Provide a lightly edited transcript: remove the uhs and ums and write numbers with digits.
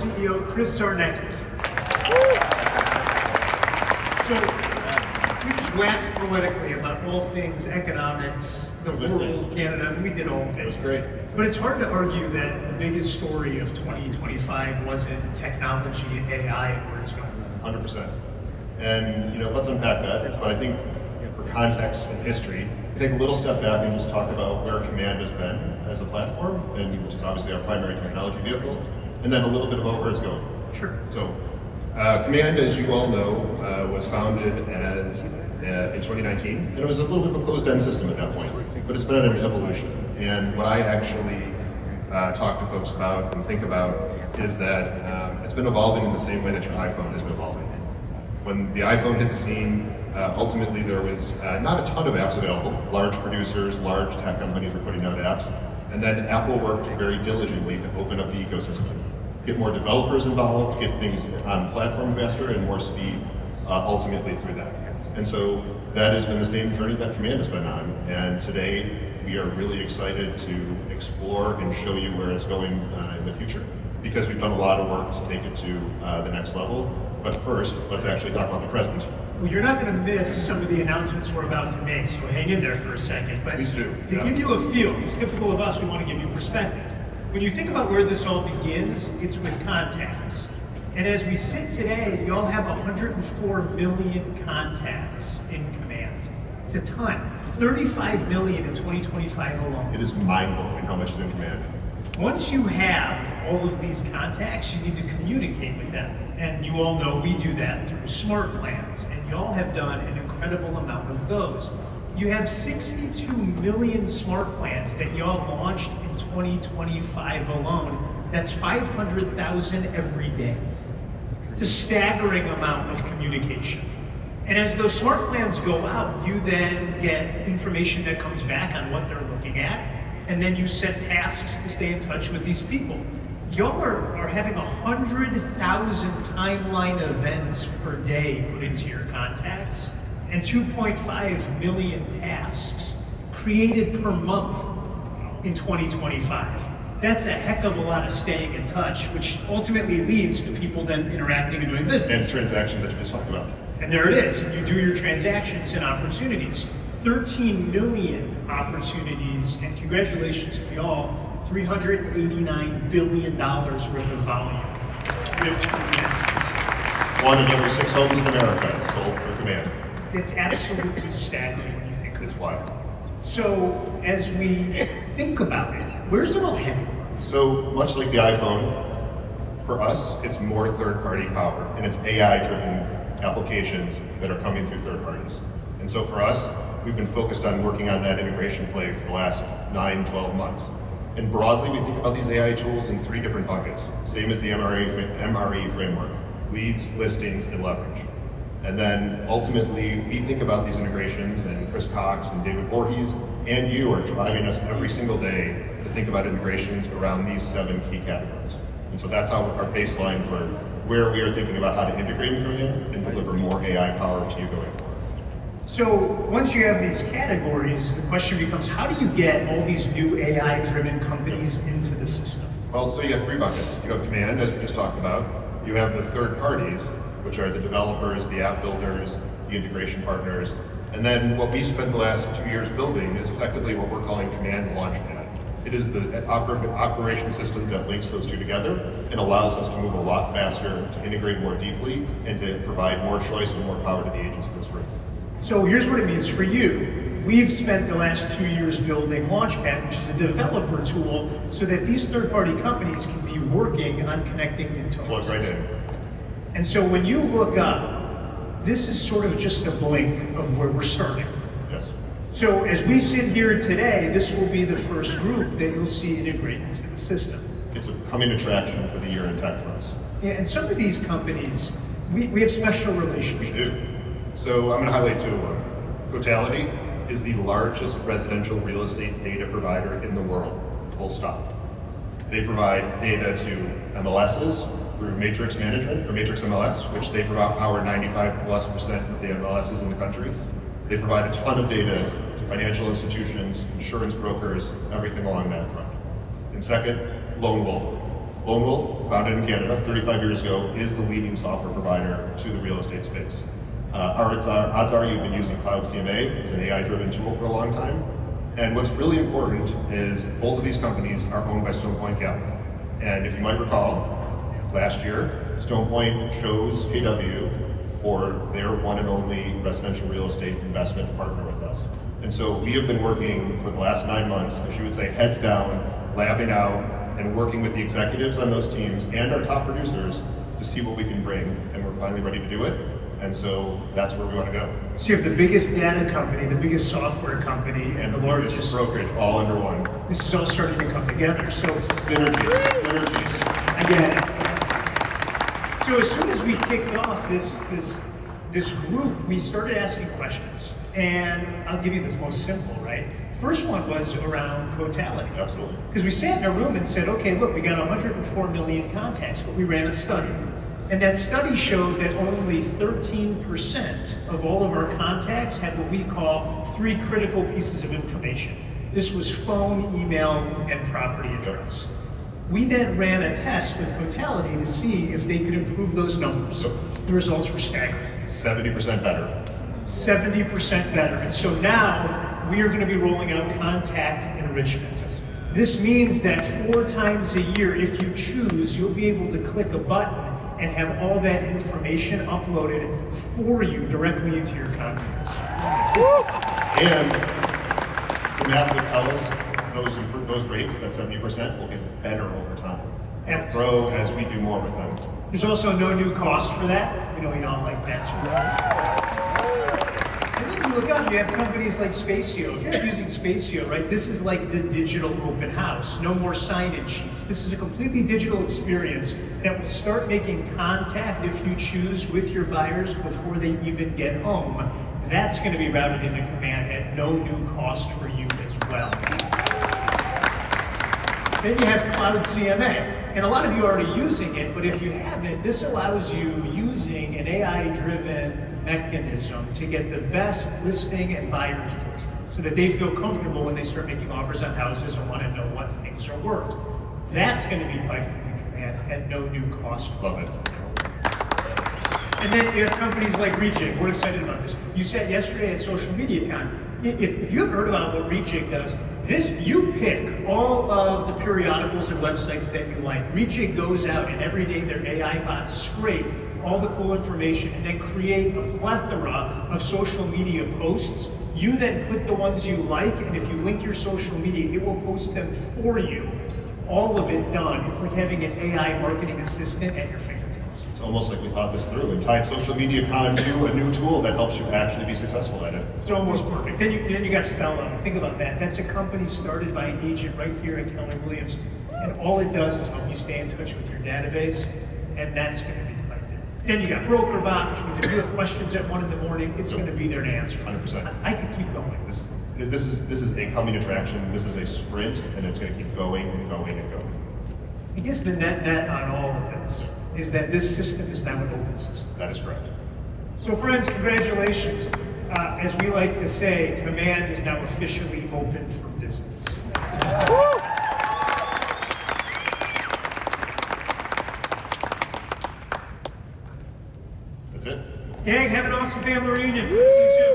CEO, Chris Zarnecki. So, we just waxed poetically about all things economics, the world, Canada. We did all of it. It was great. But it's hard to argue that the biggest story of 2025 wasn't technology and AI and where it's going. 100%. And let's unpack that. But I think for context and history, we take a little step back and just talk about where Command has been as a platform, and which is obviously our primary technology vehicle, and then a little bit about where it's going. Sure. So, Command, as you all know, was founded as in 2019, and it was a little bit of a closed-end system at that point, but it's been an evolution. And what I actually talk to folks about and think about is that it's been evolving in the same way that your iPhone has been evolving. When the iPhone hit the scene, ultimately there was not a ton of apps available. Large producers, large tech companies were putting out apps, and then Apple worked very diligently to open up the ecosystem, get more developers involved, get things on platform faster, and more speed ultimately through that. And so that has been the same journey that Command has been on, and today we are really excited to explore and show you where it's going in the future, because we've done a lot of work to take it to the next level. But first, let's actually talk about the present. Well, you're not going to miss some of the announcements we're about to make, so hang in there for a second. But Please do. To give you a feel, it's typical of us, we want to give you perspective. When you think about where this all begins, it's with contacts. And as we sit today, y'all have 104 million contacts in Command. It's a ton. 35 million in 2025 alone. It is mind-blowing how much is in Command. Once you have all of these contacts, you need to communicate with them. And you all know we do that through smart plans, and y'all have done an incredible amount of those. You have 62 million smart plans that y'all launched in 2025 alone. That's 500,000 every day. It's a staggering amount of communication. And as those smart plans go out, you then get information that comes back on what they're looking at, and then you set tasks to stay in touch with these people. Y'all are having 100,000 timeline events per day put into your contacts, and 2.5 million tasks created per month in 2025. That's a heck of a lot of staying in touch, which ultimately leads to people then interacting and doing business. And transactions that you just talked about. And there it is. You do your transactions and opportunities. 13 million opportunities, and congratulations to y'all, $389 billion worth of volume. One in every 6 homes in America sold for Command. It's absolutely staggering when you think of it. It's wild. So as we think about it, where's it all headed? So much like the iPhone, for us, it's more third-party power, and it's AI-driven applications that are coming through third parties. And so for us, we've been focused on working on that integration play for the last 9-12 months. And broadly, we think about these AI tools in 3 different buckets, same as the MRE framework: leads, listings, and leverage. And then ultimately, we think about these integrations, and Chris Cox and David Voorhees and you are driving us every single day to think about integrations around these 7 key categories. And so that's our baseline for where we are thinking about how to integrate and deliver more AI power to you going forward. So once you have these categories, the question becomes, how do you get all these new AI-driven companies into the system? Well, so you got 3 buckets. You have Command, as we just talked about. You have the third parties, which are the developers, the app builders, the integration partners. And then what we spent the last 2 years building is effectively what we're calling Command Launchpad. It is the operation systems that links those 2 together and allows us to move a lot faster, to integrate more deeply, and to provide more choice and more power to the agents in this room. So here's what it means for you. We've spent the last 2 years building Launchpad, which is a developer tool, so that these third-party companies can be working on connecting into Plug right in. And so when you look up, this is sort of just a blink of where we're starting. Yes. So as we sit here today, this will be the first group that you'll see integrate into the system. It's a coming attraction for the year in tech for us. Yeah, and some of these companies, we have special relationships. We do. So I'm going to highlight 2 of them. Totality is the largest residential real estate data provider in the world, full stop. They provide data to MLSs through Matrix Management, or Matrix MLS, which they power 95+% of the MLSs in the country. They provide a ton of data to financial institutions, insurance brokers, everything along that front. And second, Lone Wolf. Lone Wolf, founded in Canada 35 years ago, is the leading software provider to the real estate space. Odds are you've been using CloudCMA. It's an AI-driven tool for a long time. And what's really important is both of these companies are owned by Stone Point Capital. And if you might recall, last year, Stone Point chose KW for their one and only residential real estate investment to partner with us. And so we have been working for the last 9 months, as you would say, heads down, labbing out, and working with the executives on those teams and our top producers to see what we can bring. And we're finally ready to do it. And so that's where we want to go. So you have the biggest data company, the biggest software company, and the largest biggest brokerage all under one. This is all starting to come together. So Synergies. I get it. So as soon as we kicked off this group, we started asking questions. And I'll give you this most simple, right? First one was around Totality. Absolutely. Because we sat in a room and said, okay, look, we got 104 million contacts, but we ran a study. And that study showed that only 13% of all of our contacts had what we call 3 critical pieces of information. This was phone, email, and property address. We then ran a test with Totality to see if they could improve those numbers. The results were staggering. 70% better. 70% better. And so now we are going to be rolling out contact enrichment. This means that 4 times a year, if you choose, you'll be able to click a button and have all that information uploaded for you directly into your contacts. And the math would tell us those rates, that 70%, will get better over time. And grow as we do more with them. There's also no new cost for that. We know you don't like that sort of. And then you look up, you have companies like Spacio. If you're using Spacio, right, this is like the digital open house. No more sign-in sheets. This is a completely digital experience that will start making contact, if you choose, with your buyers before they even get home. That's going to be routed into Command at no new cost for you as well. Then you have CloudCMA. And a lot of you are already using it, but if you haven't, this allows you using an AI-driven mechanism to get the best listing and buyer tools so that they feel comfortable when they start making offers on houses and want to know what things are worth. That's going to be piped into Command at no new cost. Love it. And then you have companies like Rejig. We're excited about this. You said yesterday at Social Media Con, if you haven't heard about what Rejig does, you pick all of the periodicals and websites that you like. Rejig goes out and every day their AI bots scrape all the cool information and then create a plethora of social media posts. You then click the ones you like, and if you link your social media, it will post them for you. All of it done. It's like having an AI marketing assistant at your fingertips. It's almost like we thought this through and tied Social Media Con to a new tool that helps you actually be successful at it. It's almost perfect. Then you got Fellow. Think about that. That's a company started by an agent right here at Keller Williams, and all it does is help you stay in touch with your database, and that's going to be piped in. Then you got BrokerBot, which means if you have questions at 1 in the morning, it's going to be there to answer. 100%. I could keep going. This is a coming attraction. This is a sprint, and it's going to keep going and going and going. I guess the net on all of this is that this system is now an open system. That is correct. So friends, congratulations. As we like to say, Command is now officially open for business. That's it. Gang, have an awesome family reunion. See you soon.